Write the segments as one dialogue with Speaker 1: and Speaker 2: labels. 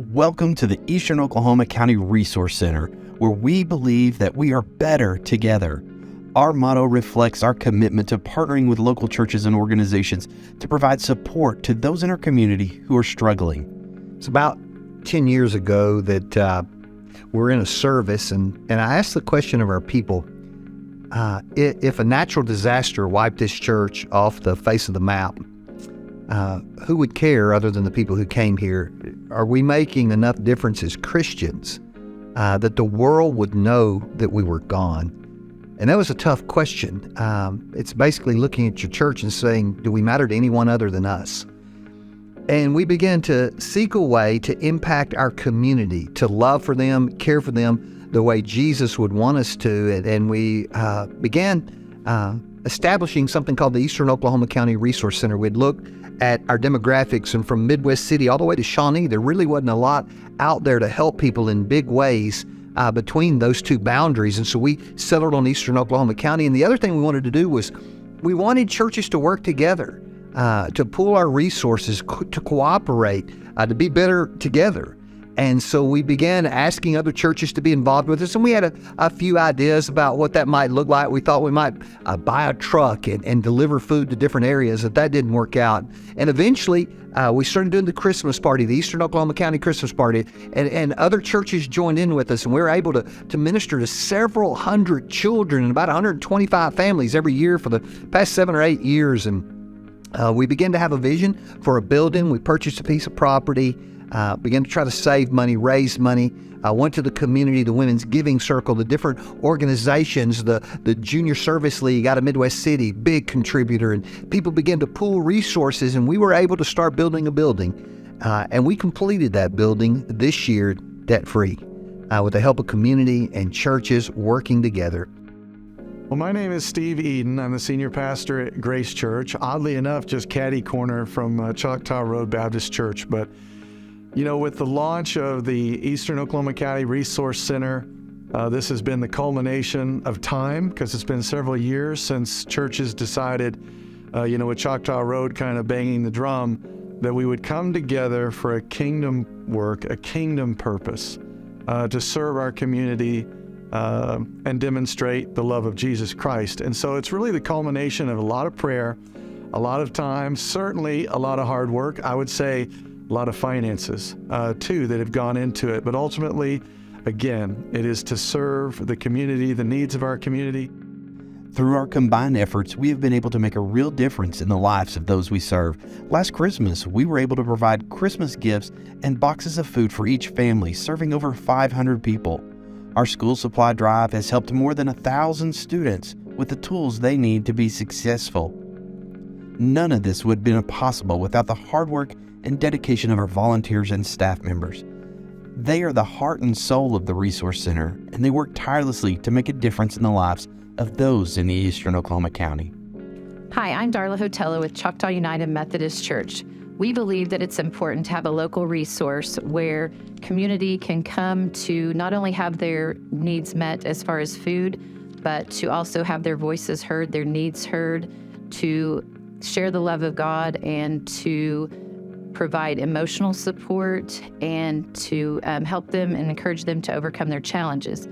Speaker 1: Welcome to the Eastern Oklahoma County Resource Center, where we believe that we are better together. Our motto reflects our commitment to partnering with local churches and organizations to provide support to those in our community who are struggling.
Speaker 2: It's about 10 years ago that we're in a service, and I asked the question of our people, if a natural disaster wiped this church off the face of the map, who would care other than the people who came here? Are we making enough difference as Christians that the world would know that we were gone? And that was a tough question. It's basically looking at your church and saying, do we matter to anyone other than us? And we began to seek a way to impact our community, to love for them, care for them the way Jesus would want us to. And we began establishing something called the Eastern Oklahoma County Resource Center. We'd look at our demographics, and from Midwest City all the way to Shawnee, there really wasn't a lot out there to help people in big ways between those two boundaries. And so we settled on Eastern Oklahoma County. And the other thing we wanted to do was we wanted churches to work together, to pool our resources, to cooperate, to be better together. And so we began asking other churches to be involved with us, and we had a few ideas about what that might look like. We thought we might buy a truck and deliver food to different areas, but that didn't work out. And eventually, we started doing the Christmas party, the Eastern Oklahoma County Christmas party, and other churches joined in with us, and we were able to minister to several hundred children and about 125 families every year for the past 7 or 8 years. And we began to have a vision for a building. We purchased a piece of property. Began to try to save money, raise money. I went to the community, the Women's Giving Circle, the different organizations, the Junior Service League out of Midwest City, big contributor, and people began to pool resources, and we were able to start building a building. And we completed that building this year debt-free with the help of community and churches working together.
Speaker 3: Well, my name is Steve Eden. I'm the senior pastor at Grace Church. Oddly enough, just catty corner from Choctaw Road Baptist Church. But you know, with the launch of the Eastern Oklahoma County Resource Center, this has been the culmination of time, because it's been several years since churches decided, with Choctaw Road kind of banging the drum, that we would come together for a kingdom work, a kingdom purpose, to serve our community and demonstrate the love of Jesus Christ. And so it's really the culmination of a lot of prayer, a lot of time, certainly a lot of hard work. I would say a lot of finances, too, that have gone into it. But ultimately, again, it is to serve the community, the needs of our community.
Speaker 1: Through our combined efforts, we have been able to make a real difference in the lives of those we serve. Last Christmas, we were able to provide Christmas gifts and boxes of food for each family, serving over 500 people. Our school supply drive has helped more than 1,000 students with the tools they need to be successful. None of this would have been possible without the hard work and dedication of our volunteers and staff members. They are the heart and soul of the Resource Center, and they work tirelessly to make a difference in the lives of those in the Eastern Oklahoma County.
Speaker 4: Hi, I'm Darla Hotella with Choctaw United Methodist Church. We believe that it's important to have a local resource where community can come to not only have their needs met as far as food, but to also have their voices heard, their needs heard, to share the love of God, and to provide emotional support, and to help them and encourage them to overcome their challenges.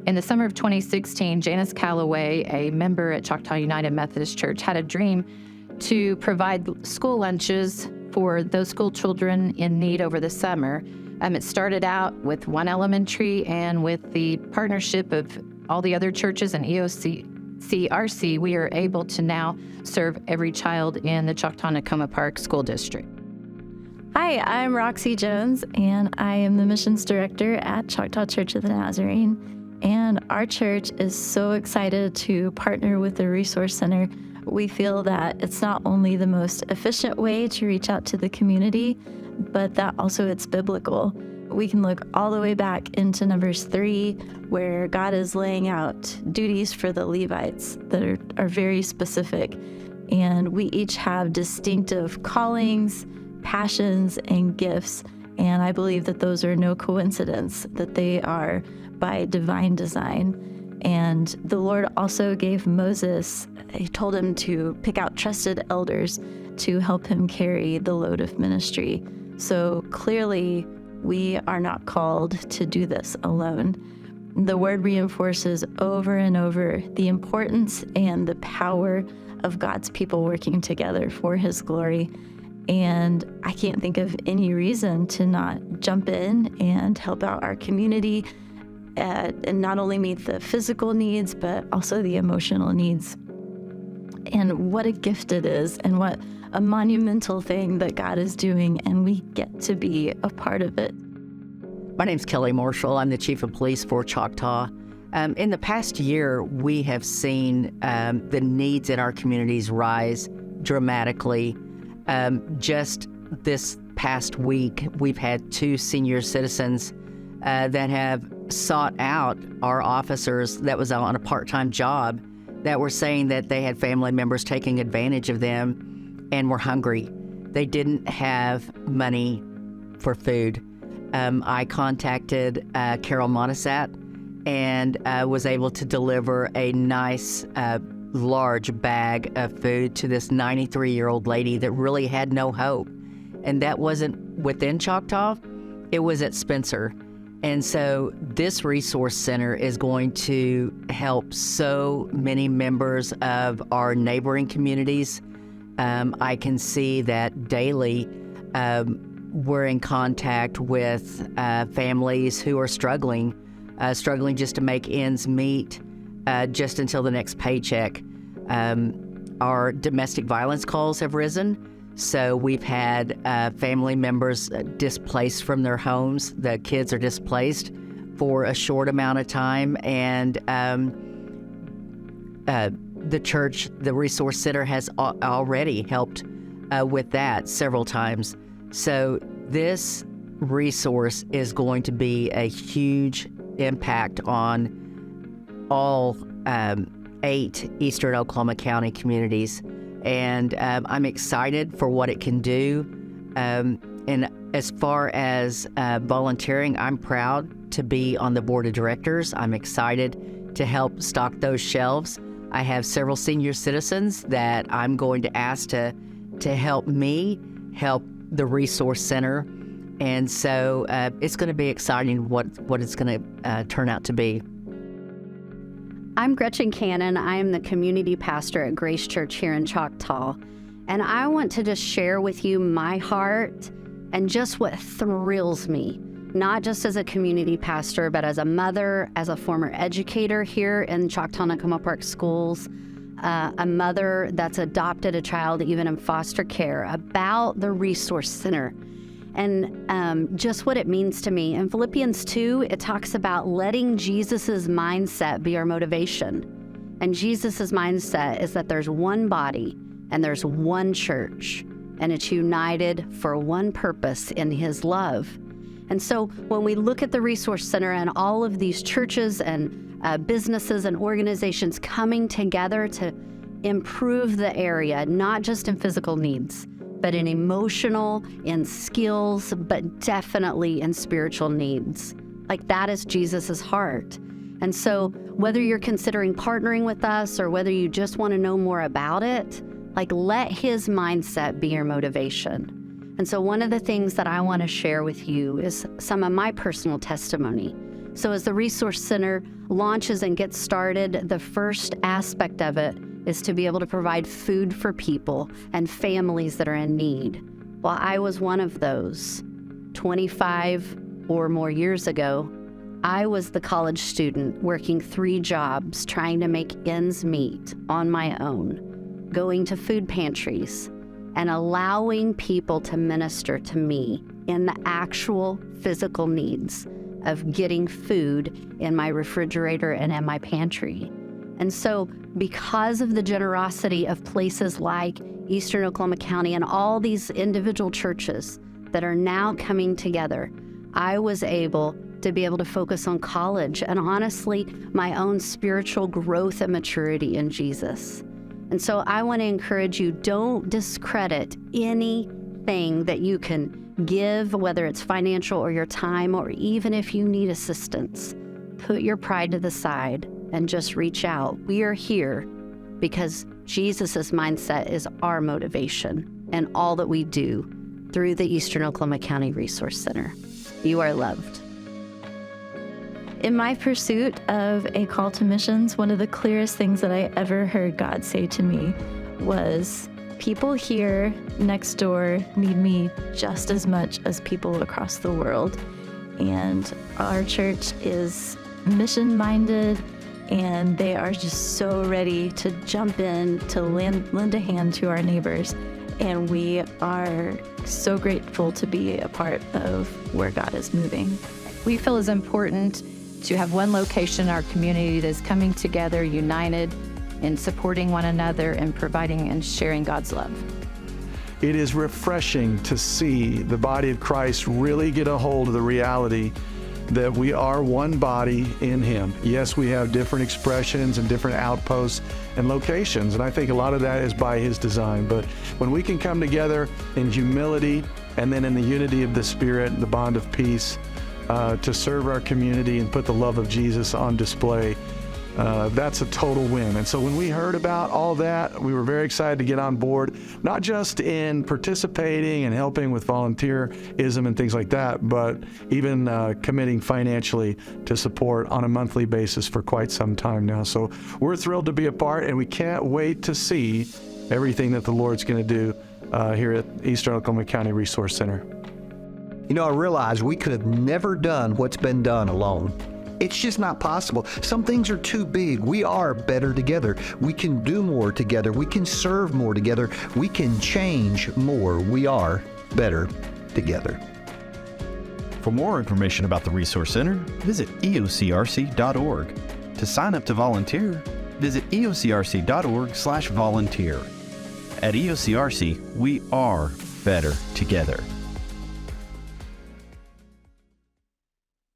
Speaker 4: In the summer of 2016, Janice Calloway, a member at Choctaw United Methodist Church, had a dream to provide school lunches for those school children in need over the summer. It started out with one elementary, and with the partnership of all the other churches and EOCRC, we are able to now serve every child in the Choctaw-Nakoma Park School District.
Speaker 5: Hi, I'm Roxy Jones, and I am the missions director at Choctaw Church of the Nazarene. And our church is so excited to partner with the Resource Center. We feel that it's not only the most efficient way to reach out to the community, but that also it's biblical. We can look all the way back into Numbers 3, where God is laying out duties for the Levites that are very specific. And we each have distinctive callings, passions, and gifts. And I believe that those are no coincidence, that they are by divine design. And the Lord also gave Moses, he told him to pick out trusted elders to help him carry the load of ministry. So clearly, we are not called to do this alone. The word reinforces over and over the importance and the power of God's people working together for his glory. And I can't think of any reason to not jump in and help out our community and not only meet the physical needs, but also the emotional needs. And what a gift it is, and what a monumental thing that God is doing, and we get to be a part of it.
Speaker 6: My name's Kelly Marshall. I'm the Chief of Police for Choctaw. In the past year, we have seen the needs in our communities rise dramatically. Just this past week, we've had 2 senior citizens that have sought out our officers that was on a part-time job that were saying that they had family members taking advantage of them and were hungry. They didn't have money for food. I contacted Carol Monisat and was able to deliver a nice large bag of food to this 93-year-old lady that really had no hope. And that wasn't within Choctaw, it was at Spencer. And so this resource center is going to help so many members of our neighboring communities. I can see that daily we're in contact with families who are struggling just to make ends meet just until the next paycheck. Our domestic violence calls have risen. So we've had family members displaced from their homes. The kids are displaced for a short amount of time, and the church, the resource center, has already helped with that several times. So this resource is going to be a huge impact on all 8 Eastern Oklahoma County communities. And I'm excited for what it can do. And as far as volunteering, I'm proud to be on the board of directors. I'm excited to help stock those shelves. I have several senior citizens that I'm going to ask to help me help the resource center. And so it's going to be exciting what it's going to turn out to be.
Speaker 7: I'm Gretchen Cannon. I am the community pastor at Grace Church here in Choctaw. And I want to just share with you my heart and just what thrills me, not just as a community pastor, but as a mother, as a former educator here in Choctaw-Nakoma Park Schools, a mother that's adopted a child even in foster care, about the Resource Center. And just what it means to me. In Philippians 2, it talks about letting Jesus's mindset be our motivation. And Jesus's mindset is that there's one body and there's one church, and it's united for one purpose in his love. And so when we look at the Resource Center and all of these churches and businesses and organizations coming together to improve the area, not just in physical needs, but in emotional, in skills, but definitely in spiritual needs. Like, that is Jesus's heart. And so whether you're considering partnering with us or whether you just want to know more about it, like, let his mindset be your motivation. And so one of the things that I want to share with you is some of my personal testimony. So as the Resource Center launches and gets started, the first aspect of it is to be able to provide food for people and families that are in need. Well, I was one of those. 25 or more years ago, I was the college student working 3 jobs, trying to make ends meet on my own, going to food pantries and allowing people to minister to me in the actual physical needs of getting food in my refrigerator and in my pantry. And so because of the generosity of places like Eastern Oklahoma County and all these individual churches that are now coming together, I was able to focus on college and honestly, my own spiritual growth and maturity in Jesus. And so I want to encourage you, don't discredit anything that you can give, whether it's financial or your time, or even if you need assistance. Put your pride to the side and just reach out. We are here because Jesus's mindset is our motivation and all that we do through the Eastern Oklahoma County Resource Center. You are loved.
Speaker 5: In my pursuit of a call to missions, one of the clearest things that I ever heard God say to me was, people here next door need me just as much as people across the world. And our church is mission-minded, and they are just so ready to jump in to lend a hand to our neighbors. And we are so grateful to be a part of where God is moving.
Speaker 4: We feel it's important to have one location in our community that's coming together, united in supporting one another and providing and sharing God's love.
Speaker 3: It is refreshing to see the body of Christ really get a hold of the reality that we are one body in Him. Yes, we have different expressions and different outposts and locations, and I think a lot of that is by His design. But when we can come together in humility and then in the unity of the Spirit, the bond of peace, to serve our community and put the love of Jesus on display, that's a total win. And so when we heard about all that, we were very excited to get on board, not just in participating and helping with volunteerism and things like that, but even committing financially to support on a monthly basis for quite some time now. So we're thrilled to be a part, and we can't wait to see everything that the Lord's going to do here at Eastern Oklahoma County Resource Center.
Speaker 2: You know, I realize we could have never done what's been done alone. It's just not possible. Some things are too big. We are better together. We can do more together. We can serve more together. We can change more. We are better together.
Speaker 1: For more information about the Resource Center, visit eocrc.org. To sign up to volunteer, visit eocrc.org/volunteer. At EOCRC, we are better together.